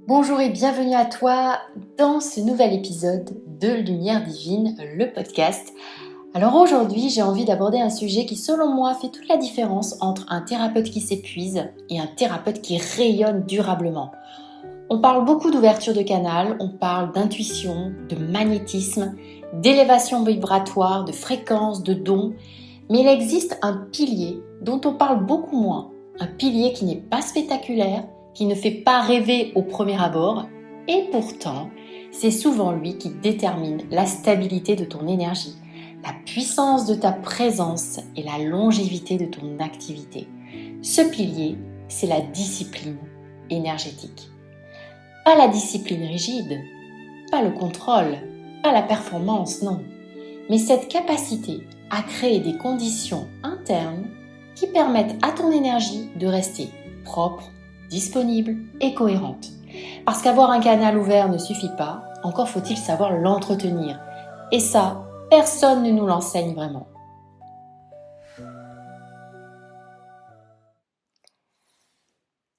Bonjour et bienvenue à toi dans ce nouvel épisode de Lumière Divine, le podcast. Alors aujourd'hui, j'ai envie d'aborder un sujet qui, selon moi, fait toute la différence entre un thérapeute qui s'épuise et un thérapeute qui rayonne durablement. On parle beaucoup d'ouverture de canal, on parle d'intuition, de magnétisme, d'élévation vibratoire, de fréquence, de dons, mais il existe un pilier dont on parle beaucoup moins, un pilier qui n'est pas spectaculaire, qui ne fait pas rêver au premier abord, et pourtant, c'est souvent lui qui détermine la stabilité de ton énergie, la puissance de ta présence et la longévité de ton activité. Ce pilier, c'est la discipline énergétique. Pas la discipline rigide, pas le contrôle, pas la performance, non, mais cette capacité à créer des conditions internes qui permettent à ton énergie de rester propre, disponible et cohérente. Parce qu'avoir un canal ouvert ne suffit pas, encore faut-il savoir l'entretenir. Et ça, personne ne nous l'enseigne vraiment.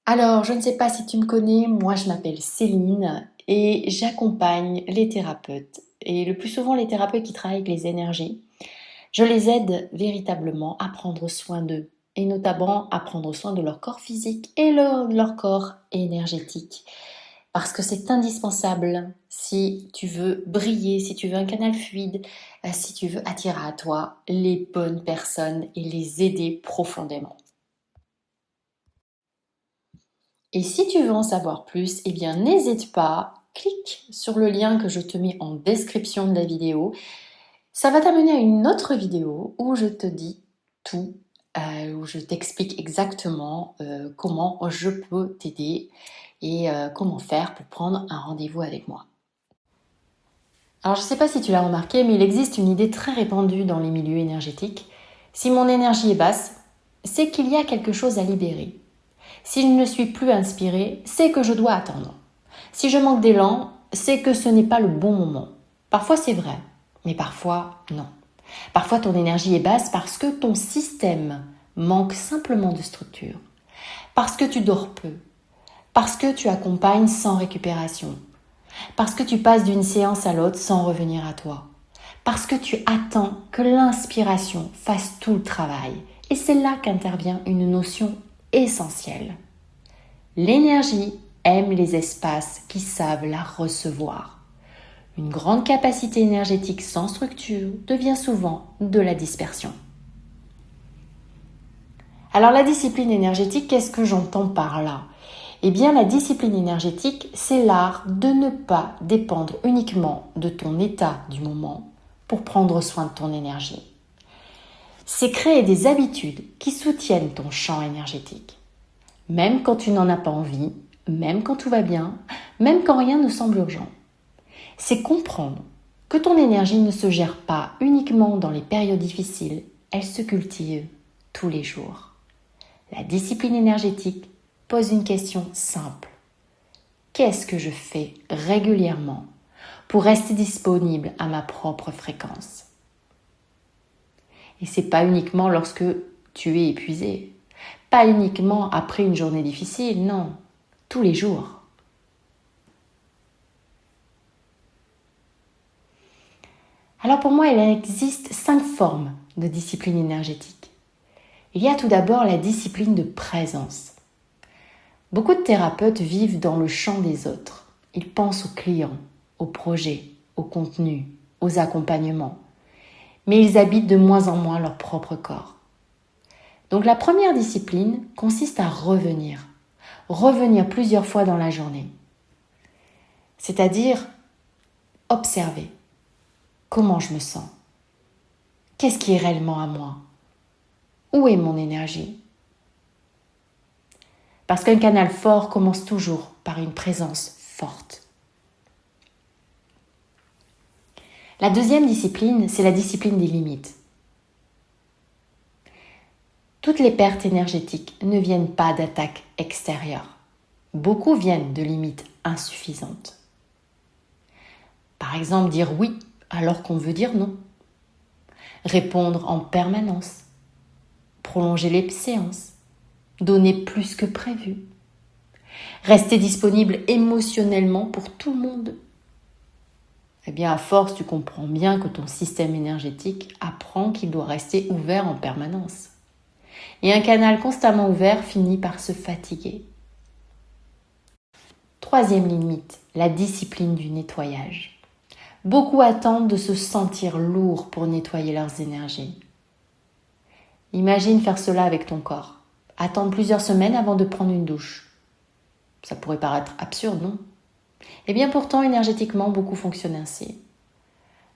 Alors, je ne sais pas si tu me connais, moi je m'appelle Céline et j'accompagne les thérapeutes. Et le plus souvent les thérapeutes qui travaillent avec les énergies. Je les aide véritablement à prendre soin d'eux et notamment à prendre soin de leur corps physique et leur corps énergétique. Parce que c'est indispensable si tu veux briller, si tu veux un canal fluide, si tu veux attirer à toi les bonnes personnes et les aider profondément. Et si tu veux en savoir plus, eh bien n'hésite pas, clique sur le lien que je te mets en description de la vidéo. Ça va t'amener à une autre vidéo où je te dis tout, où je t'explique exactement comment je peux t'aider et comment faire pour prendre un rendez-vous avec moi. Alors je ne sais pas si tu l'as remarqué, mais il existe une idée très répandue dans les milieux énergétiques. Si mon énergie est basse, c'est qu'il y a quelque chose à libérer. Si je ne suis plus inspirée, c'est que je dois attendre. Si je manque d'élan, c'est que ce n'est pas le bon moment. Parfois c'est vrai, mais parfois non. Parfois ton énergie est basse parce que ton système manque simplement de structure. Parce que tu dors peu. Parce que tu accompagnes sans récupération. Parce que tu passes d'une séance à l'autre sans revenir à toi. Parce que tu attends que l'inspiration fasse tout le travail. Et c'est là qu'intervient une notion essentielle. L'énergie aime les espaces qui savent la recevoir. Une grande capacité énergétique sans structure devient souvent de la dispersion. Alors la discipline énergétique, qu'est-ce que j'entends par là ? Eh bien la discipline énergétique, c'est l'art de ne pas dépendre uniquement de ton état du moment pour prendre soin de ton énergie. C'est créer des habitudes qui soutiennent ton champ énergétique. Même quand tu n'en as pas envie, même quand tout va bien, même quand rien ne semble urgent. C'est comprendre que ton énergie ne se gère pas uniquement dans les périodes difficiles, elle se cultive tous les jours. La discipline énergétique pose une question simple. Qu'est-ce que je fais régulièrement pour rester disponible à ma propre fréquence ? Et c'est pas uniquement lorsque tu es épuisé, pas uniquement après une journée difficile, non, tous les jours. Alors pour moi, il existe 5 formes de discipline énergétique. Il y a tout d'abord la discipline de présence. Beaucoup de thérapeutes vivent dans le champ des autres. Ils pensent aux clients, aux projets, au contenu, aux accompagnements. Mais ils habitent de moins en moins leur propre corps. Donc la première discipline consiste à revenir. Revenir plusieurs fois dans la journée. C'est-à-dire observer. Comment je me sens ? Qu'est-ce qui est réellement à moi ? Où est mon énergie ? Parce qu'un canal fort commence toujours par une présence forte. La deuxième discipline, c'est la discipline des limites. Toutes les pertes énergétiques ne viennent pas d'attaques extérieures. Beaucoup viennent de limites insuffisantes. Par exemple, dire oui alors qu'on veut dire non. Répondre en permanence. Prolonger les séances. Donner plus que prévu. Rester disponible émotionnellement pour tout le monde. Eh bien, à force, tu comprends bien que ton système énergétique apprend qu'il doit rester ouvert en permanence. Et un canal constamment ouvert finit par se fatiguer. Troisième limite, la discipline du nettoyage. Beaucoup attendent de se sentir lourds pour nettoyer leurs énergies. Imagine faire cela avec ton corps. Attendre plusieurs semaines avant de prendre une douche. Ça pourrait paraître absurde, non ? Eh bien pourtant, énergétiquement, beaucoup fonctionnent ainsi.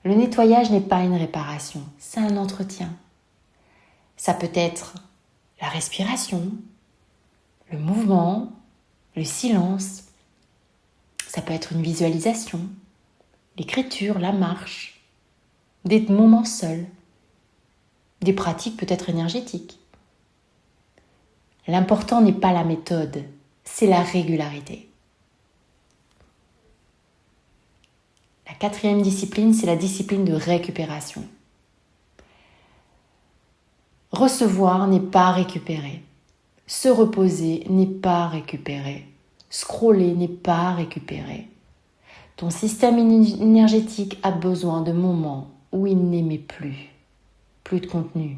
Le nettoyage n'est pas une réparation, c'est un entretien. Ça peut être la respiration, le mouvement, le silence. Ça peut être une visualisation, l'écriture, la marche, des moments seuls, des pratiques peut-être énergétiques. L'important n'est pas la méthode, c'est la régularité. La quatrième discipline, c'est la discipline de récupération. Recevoir n'est pas récupérer. Se reposer n'est pas récupérer. Scroller n'est pas récupérer. Ton système énergétique a besoin de moments où il n'émet plus. Plus de contenu,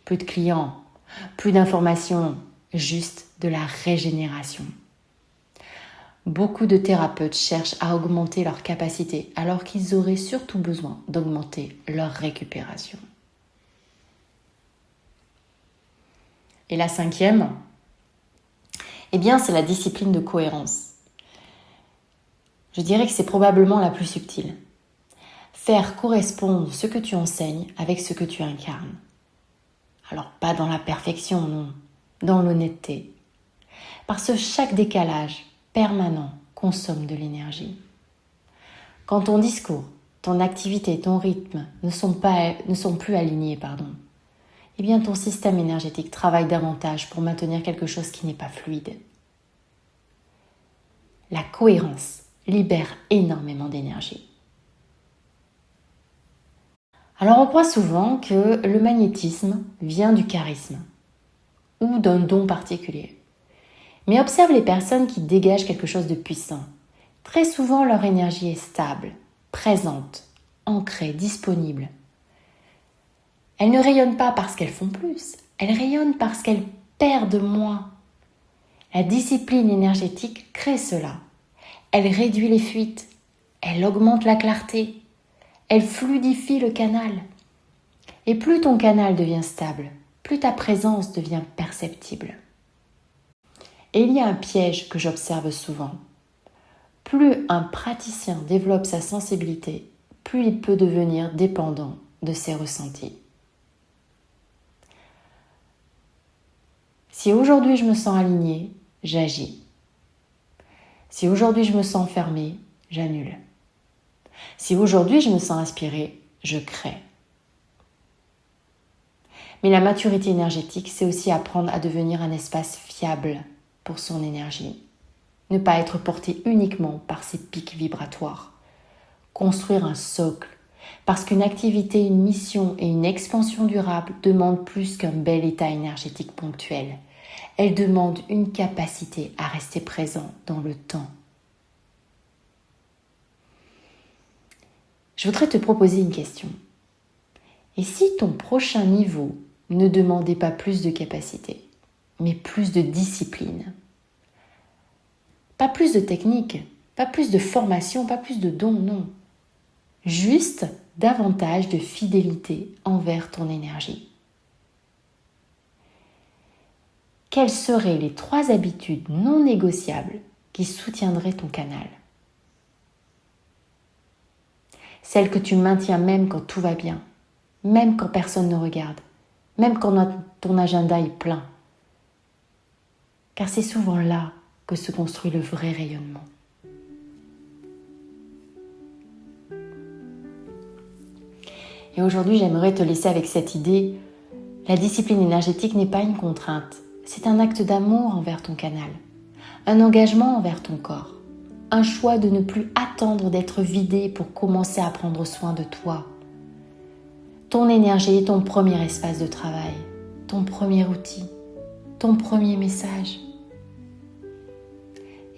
plus de clients, plus d'informations, juste de la régénération. Beaucoup de thérapeutes cherchent à augmenter leur capacité alors qu'ils auraient surtout besoin d'augmenter leur récupération. Et la cinquième, eh bien, c'est la discipline de cohérence. Je dirais que c'est probablement la plus subtile. Faire correspondre ce que tu enseignes avec ce que tu incarnes. Alors, pas dans la perfection, non, dans l'honnêteté. Parce que chaque décalage permanent consomme de l'énergie. Quand ton discours, ton activité, ton rythme ne sont plus alignés, eh bien ton système énergétique travaille davantage pour maintenir quelque chose qui n'est pas fluide. La cohérence libère énormément d'énergie. Alors on croit souvent que le magnétisme vient du charisme ou d'un don particulier. Mais observe les personnes qui dégagent quelque chose de puissant. Très souvent, leur énergie est stable, présente, ancrée, disponible. Elles ne rayonnent pas parce qu'elles font plus, elles rayonnent parce qu'elles perdent moins. La discipline énergétique crée cela. Elle réduit les fuites, elle augmente la clarté, elle fluidifie le canal. Et plus ton canal devient stable, plus ta présence devient perceptible. Et il y a un piège que j'observe souvent. Plus un praticien développe sa sensibilité, plus il peut devenir dépendant de ses ressentis. Si aujourd'hui je me sens alignée, j'agis. Si aujourd'hui je me sens fermée, j'annule. Si aujourd'hui je me sens inspirée, je crée. Mais la maturité énergétique, c'est aussi apprendre à devenir un espace fiable pour son énergie. Ne pas être porté uniquement par ses pics vibratoires. Construire un socle. Parce qu'une activité, une mission et une expansion durable demandent plus qu'un bel état énergétique ponctuel. Elles demandent une capacité à rester présent dans le temps. Je voudrais te proposer une question. Et si ton prochain niveau ne demandait pas plus de capacité, mais plus de discipline? Pas plus de technique, pas plus de formation, pas plus de dons, non. Juste davantage de fidélité envers ton énergie. Quelles seraient les 3 habitudes non négociables qui soutiendraient ton canal? Celles que tu maintiens même quand tout va bien, même quand personne ne regarde, même quand ton agenda est plein. Car c'est souvent là que se construit le vrai rayonnement. Et aujourd'hui, j'aimerais te laisser avec cette idée. La discipline énergétique n'est pas une contrainte, c'est un acte d'amour envers ton canal, un engagement envers ton corps, un choix de ne plus attendre d'être vidé pour commencer à prendre soin de toi. Ton énergie est ton premier espace de travail, ton premier outil, ton premier message.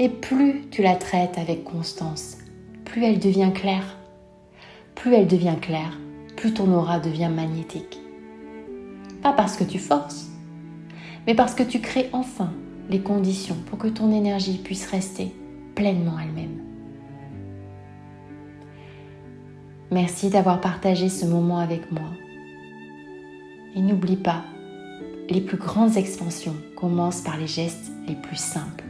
Et plus tu la traites avec constance, plus elle devient claire. Plus elle devient claire, plus ton aura devient magnétique. Pas parce que tu forces, mais parce que tu crées enfin les conditions pour que ton énergie puisse rester pleinement elle-même. Merci d'avoir partagé ce moment avec moi. Et n'oublie pas, les plus grandes expansions commencent par les gestes les plus simples.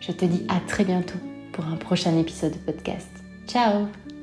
Je te dis à très bientôt pour un prochain épisode de podcast. Ciao!